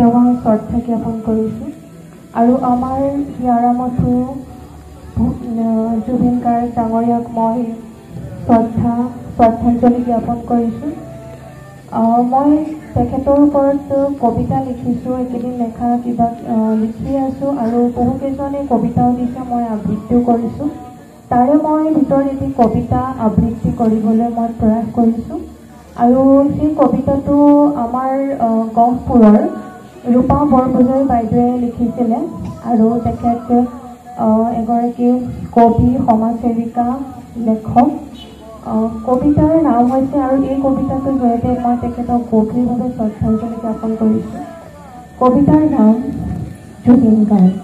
সেৱা শ্ৰদ্ধা জ্ঞাপন কৰিছোঁ আৰু আমাৰ হিয়াৰামঠো জুবিন গাৰ্গ ডাঙৰীয়াক মই শ্ৰদ্ধাঞ্জলি জ্ঞাপন কৰিছোঁ। মই তেখেতৰ ওপৰত কবিতা লিখিছোঁ, এইকেইদিন লেখা কিবা লিখি আছোঁ আৰু বহুকেইজনে কবিতাও দিছে, মই আবৃত্তিও কৰিছোঁ। তাৰে মই ভিতৰত এটি কবিতা আবৃত্তি কৰিবলৈ মই প্ৰয়াস কৰিছোঁ আৰু সেই কবিতাটো আমাৰ গহপুৰৰ ৰূপা বৰপূজাৰী বাইদেৱে লিখিছিলে আৰু তেখেত এগৰাকী কবি, সমাজসেৱিকা, লেখক। কবিতাৰ নাম হৈছে আৰু এই কবিতাটোৰ জৰিয়তে মই তেখেতক গভীৰভাৱে শ্ৰদ্ধাঞ্জলি জ্ঞাপন কৰিছোঁ। কবিতাৰ নাম জুবিন গাৰ্গ।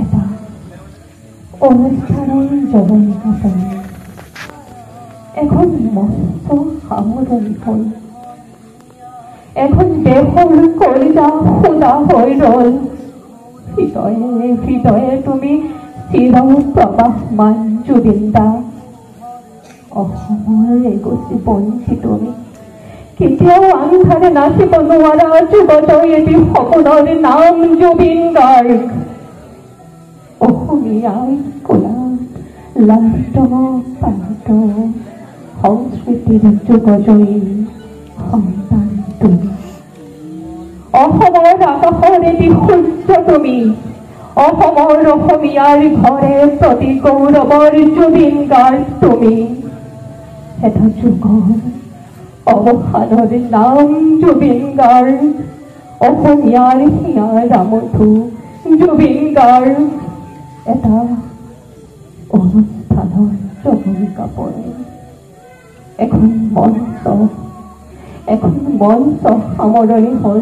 এটা অনুষ্ঠানৰ জৱনিকা পৰি এখন মস্ত সামৰণি হ'ল, এখন দেশৰ কলিজা সোজা হৈ ৰল। হৃদয়ে হৃদয়ে তুমি চিৰ প্ৰবাহমান জুবিন দা। অসমৰ এগছি বঞ্চি তুমি কেতিয়াও আন্ধাৰে নাচিব নোৱাৰা যুগতৰ এটি সপোনৰ নাম জুবিন গাৰ্গ। অসমীয়াৰ কোলা লাষ্ট পান্ত সংস্কৃতিৰ যুগজয়ী সন্তান তুমি। অসমৰ আকাশৰ এটি সূৰ্য তুমি, অসমৰ অসমীয়াৰ ঘৰে প্ৰতি গৌৰৱৰ জুবিন গাৰ্গ তুমি। এটা যুগৰ অৱসানৰ নাম জুবিন গাৰ্গ, অসমীয়াৰ হিয়াৰামঠো জুবিন গাৰ্গ। এটা অনুষ্ঠানৰ জৱনিকা পৰে, এখন মঞ্চ সামৰণি হ'ল।